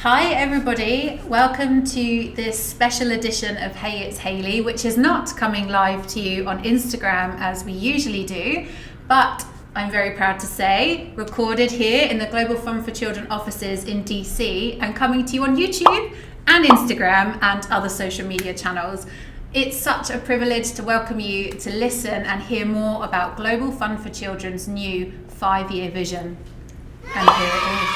Hi everybody, welcome to this special edition of Hey It's Hayley, which is not coming live to you on Instagram as we usually do, but I'm very proud to say recorded here in the Global Fund for Children offices in DC and coming to you on YouTube and Instagram and other social media channels. It's such a privilege to welcome you to listen and hear more about Global Fund for Children's new 5-year vision. And here it is.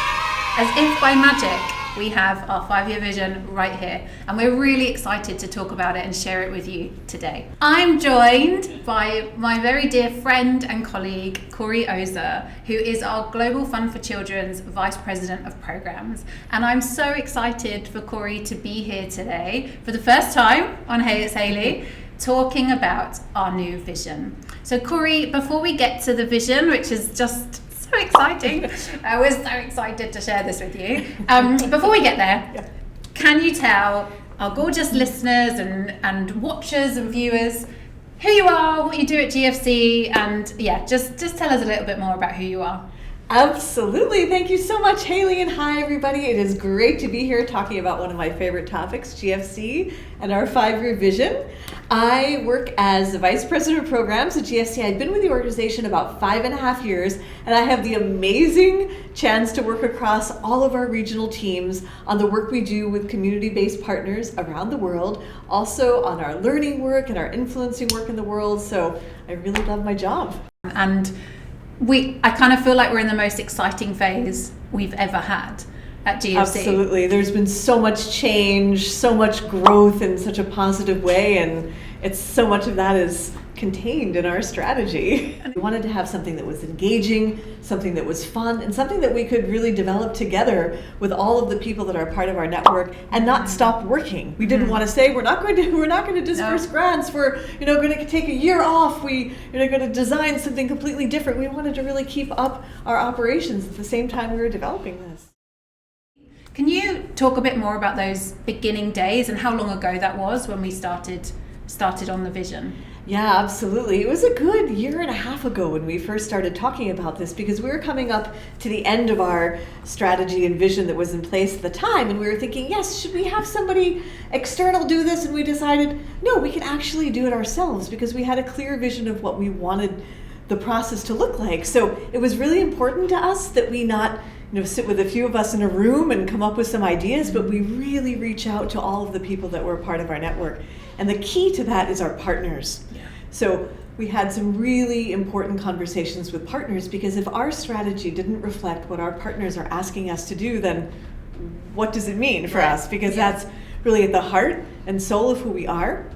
As if by magic, we have our 5-year vision right here, and we're really excited to talk about it and share it with you today. I'm joined by my very dear friend and colleague, Corey Ozer, who is our Global Fund for Children's Vice President of Programs. And I'm so excited for Corey to be here today for the first time on Hey It's Hayley, talking about our new vision. So Corey, before we get to the vision, which is just so exciting. We're so excited to share this with you. Before we get there, can you tell our gorgeous listeners and watchers and viewers who you are, what you do at GFC, and just tell us a little bit more about who you are. Absolutely. Thank you so much, Hayley, and hi, everybody. It is great to be here talking about one of my favorite topics, GFC, and our 5-year vision. I work as the Vice President of Programs at GFC. I've been with the organization about 5.5 years, and I have the amazing chance to work across all of our regional teams on the work we do with community-based partners around the world, also on our learning work and our influencing work in the world. So I really love my job. And I kind of feel like we're in the most exciting phase we've ever had at GFC. Absolutely. There's been so much change, so much growth in such a positive way, and it's so much of that is contained in our strategy. We wanted to have something that was engaging, something that was fun, and something that we could really develop together with all of the people that are part of our network and not stop working. We didn't want to say we're not going to disperse grants. We're going to take a year off. We're going to design something completely different. We wanted to really keep up our operations at the same time we were developing this. Can you talk a bit more about those beginning days and how long ago that was when we started on the vision? Yeah, absolutely. It was a good 1.5 years ago when we first started talking about this, because we were coming up to the end of our strategy and vision that was in place at the time, and we were thinking, yes, should we have somebody external do this? And we decided, no, we can actually do it ourselves, because we had a clear vision of what we wanted the process to look like. So it was really important to us that we not sit with a few of us in a room and come up with some ideas, but we really reach out to all of the people that were part of our network. And the key to that is our partners. Yeah. So we had some really important conversations with partners, because if our strategy didn't reflect what our partners are asking us to do, then what does it mean for us? Because that's really at the heart and soul of who we are.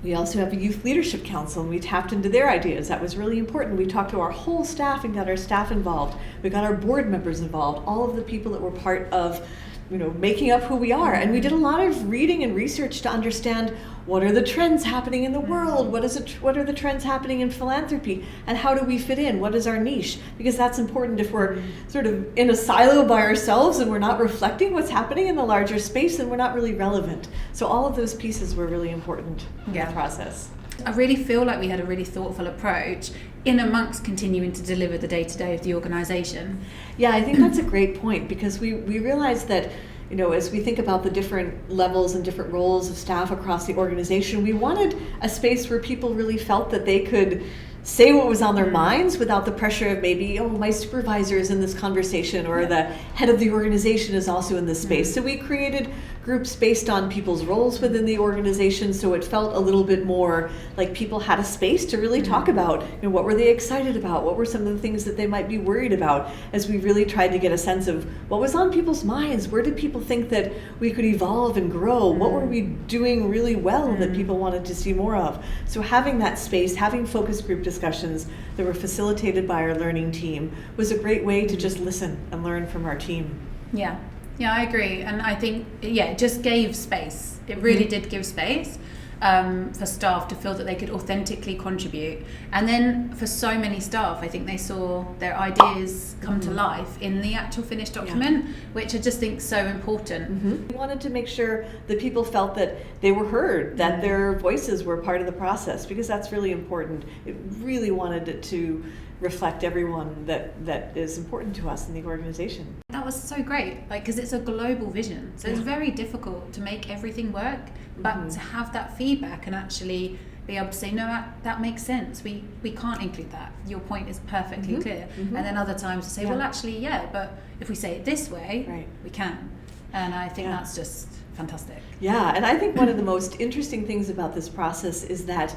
We also have a youth leadership council, and we tapped into their ideas. That was really important. We talked to our whole staff and got our staff involved. We got our board members involved, all of the people that were part of making up who we are. And we did a lot of reading and research to understand what are the trends happening in the world, what are the trends happening in philanthropy, and how do we fit in, what is our niche? Because that's important. If we're sort of in a silo by ourselves and we're not reflecting what's happening in the larger space, then we're not really relevant. So all of those pieces were really important in the process. I really feel like we had a really thoughtful approach in amongst continuing to deliver the day-to-day of the organization. Yeah, I think that's a great point, because we realized that as we think about the different levels and different roles of staff across the organization, we wanted a space where people really felt that they could say what was on their minds without the pressure of maybe, my supervisor is in this conversation, or the head of the organization is also in this space. So we created groups based on people's roles within the organization, so it felt a little bit more like people had a space to really talk about what were they excited about, what were some of the things that they might be worried about, as we really tried to get a sense of what was on people's minds, where did people think that we could evolve and grow, what were we doing really well that people wanted to see more of. So having that space, having focus group discussions that were facilitated by our learning team was a great way to just listen and learn from our team. Yeah, I agree. And I think, it just gave space. It really did give space for staff to feel that they could authentically contribute. And then for so many staff, I think they saw their ideas come to life in the actual finished document, which I just think is so important. We wanted to make sure that people felt that they were heard, that their voices were part of the process, because that's really important. It really wanted it to reflect everyone that is important to us in the organization. That was so great, because it's a global vision, so it's very difficult to make everything work, but to have that feedback and actually be able to say, no, that makes sense, we can't include that, your point is perfectly clear, and then other times to say, well, actually, but if we say it this way, we can. And I think that's just fantastic. Yeah, and I think one of the most interesting things about this process is that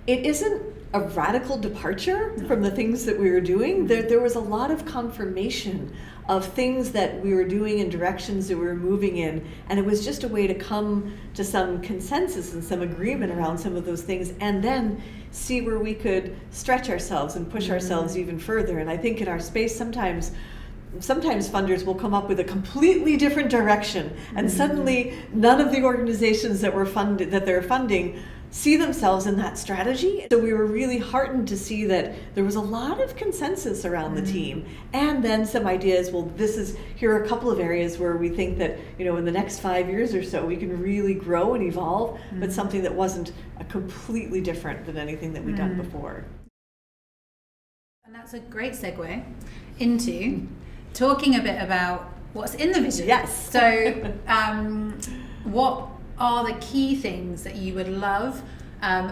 it isn't a radical departure from the things that we were doing. There was a lot of confirmation of things that we were doing and directions that we were moving in, and it was just a way to come to some consensus and some agreement around some of those things, and then see where we could stretch ourselves and push ourselves even further. And I think in our space sometimes funders will come up with a completely different direction, and suddenly none of the organizations that they're funding see themselves in that strategy. So we were really heartened to see that there was a lot of consensus around the team, and then some ideas. Well, here are a couple of areas where we think that in the next 5 years or so we can really grow and evolve, but something that wasn't completely different than anything that we'd done before. And that's a great segue into talking a bit about what's in the vision. Yes. So, what are the key things that you would love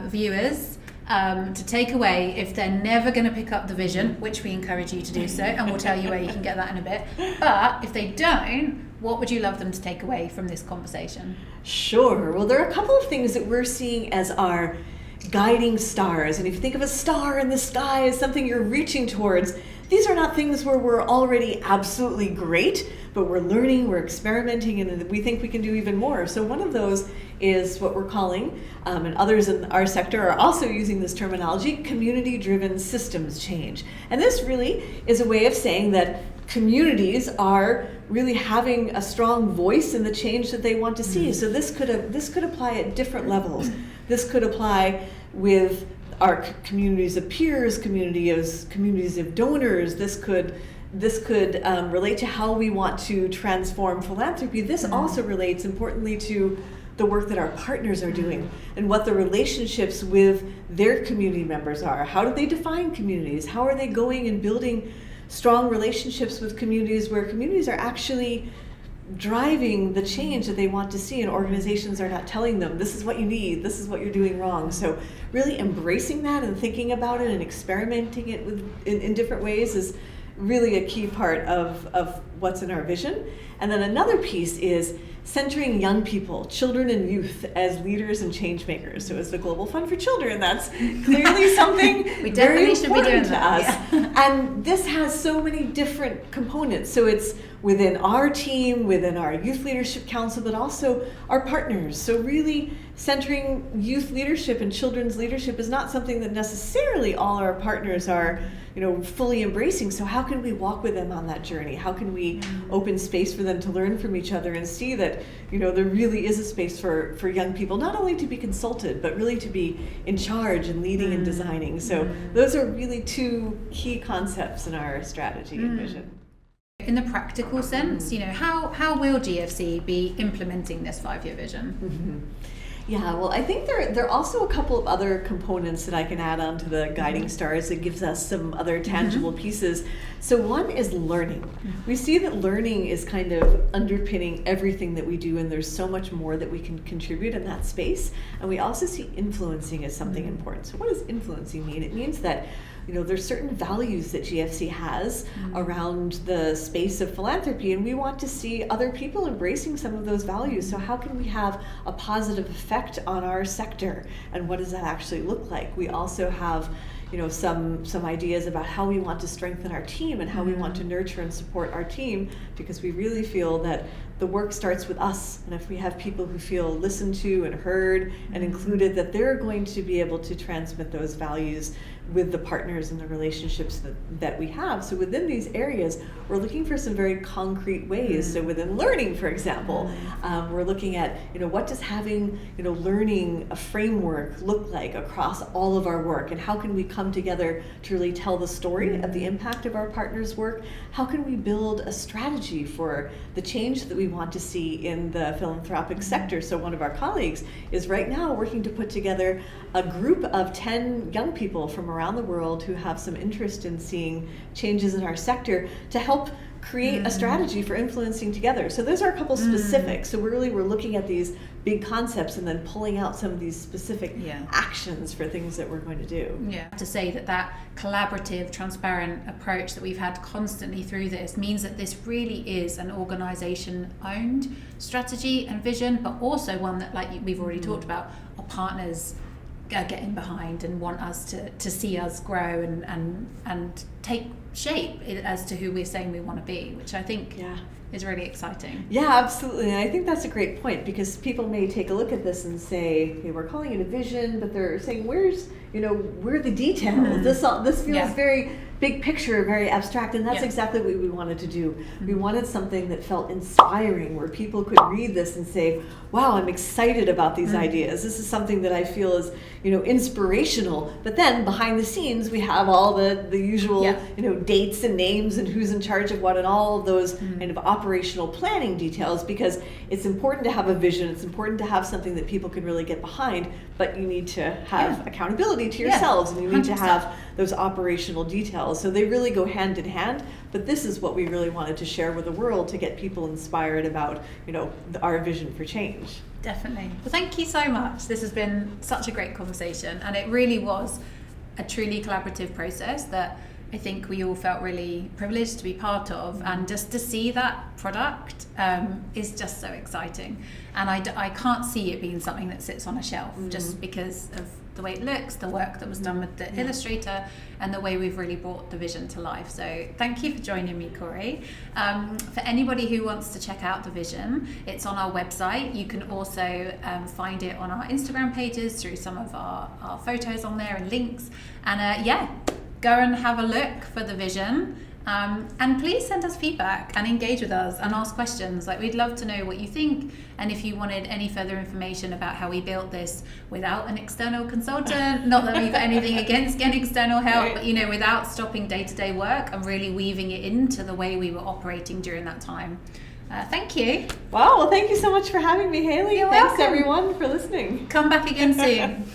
viewers to take away if they're never going to pick up the vision, which we encourage you to do so, and we'll tell you where you can get that in a bit. But if they don't, what would you love them to take away from this conversation? Sure. Well, there are a couple of things that we're seeing as our guiding stars. And if you think of a star in the sky as something you're reaching towards, these are not things where we're already absolutely great, but we're learning, we're experimenting, and we think we can do even more. So one of those is what we're calling, and others in our sector are also using this terminology, community-driven systems change. And this really is a way of saying that communities are really having a strong voice in the change that they want to see. So this could apply at different levels. This could apply with our communities of peers, communities of donors. This could relate to how we want to transform philanthropy. This also relates importantly to the work that our partners are doing and what the relationships with their community members are. How do they define communities? How are they going and building strong relationships with communities where communities are actually driving the change that they want to see, and organizations are not telling them, this is what you need, this is what you're doing wrong. So really embracing that and thinking about it and experimenting it in different ways is really a key part of what's in our vision. And then another piece is centering young people, children and youth as leaders and change makers. So as the Global Fund for Children, that's clearly something we very definitely should be doing to that. us. Yeah. And this has so many different components. So it's within our team, within our Youth Leadership Council, but also our partners. So really centering youth leadership and children's leadership is not something that necessarily all our partners are fully embracing. So how can we walk with them on that journey? How can we open space for them to learn from each other and see that there really is a space for young people, not only to be consulted, but really to be in charge and leading and designing. So those are really two key concepts in our strategy and vision. In the practical sense, how will GFC be implementing this 5-year vision? Yeah, well, I think there are also a couple of other components that I can add on to the guiding stars that gives us some other tangible pieces. So one is learning. We see that learning is kind of underpinning everything that we do, and there's so much more that we can contribute in that space. And we also see influencing as something important. So what does influencing mean? It means that there's certain values that GFC has around the space of philanthropy, and we want to see other people embracing some of those values. So how can we have a positive effect on our sector, and what does that actually look like? We also have some ideas about how we want to strengthen our team and how we want to nurture and support our team, because we really feel that the work starts with us, and if we have people who feel listened to and heard and included, that they're going to be able to transmit those values with the partners and the relationships that we have. So within these areas, we're looking for some very concrete ways. So within learning, for example, we're looking at, what does having, learning a framework look like across all of our work, and how can we come together to really tell the story of the impact of our partners' work? How can we build a strategy for the change that we want to see in the philanthropic sector? So one of our colleagues is right now working to put together a group of 10 young people from our around the world who have some interest in seeing changes in our sector to help create a strategy for influencing together. So those are a couple specifics. So we're looking at these big concepts and then pulling out some of these specific actions for things that we're going to do. Yeah. To say that collaborative, transparent approach that we've had constantly through this means that this really is an organization-owned strategy and vision, but also one that, like we've already talked about, our partners are getting behind and want us to see us grow and take shape as to who we're saying we want to be, which I think is really exciting. Yeah, absolutely. And I think that's a great point, because people may take a look at this and say, okay, we're calling it a vision, but they're saying, where are the details? This feels very big picture, very abstract, and that's exactly what we wanted to do. We wanted something that felt inspiring, where people could read this and say, wow, I'm excited about these ideas. This is something that I feel is, inspirational. But then behind the scenes, we have all the usual, dates and names and who's in charge of what and all of those kind of operational planning details, because it's important to have a vision. It's important to have something that people can really get behind, but you need to have accountability to yourselves, and you need 100%. to have those operational details. So they really go hand in hand, but this is what we really wanted to share with the world to get people inspired about, our vision for change. Definitely. Well, thank you so much. This has been such a great conversation, and it really was a truly collaborative process that I think we all felt really privileged to be part of, and just to see that product is just so exciting. And I can't see it being something that sits on a shelf just because of the way it looks, the work that was done with the illustrator, and the way we've really brought the vision to life. So thank you for joining me, Corey. For anybody who wants to check out the vision, it's on our website. You can also find it on our Instagram pages through some of our photos on there and links. And go and have a look for the vision. And please send us feedback and engage with us and ask questions. We'd love to know what you think, and if you wanted any further information about how we built this without an external consultant, not that we've got anything against getting external help, but without stopping day-to-day work and really weaving it into the way we were operating during that time. Thank you. Wow, well, thank you so much for having me, Hayley. You're Thanks welcome. everyone for listening. Come back again soon.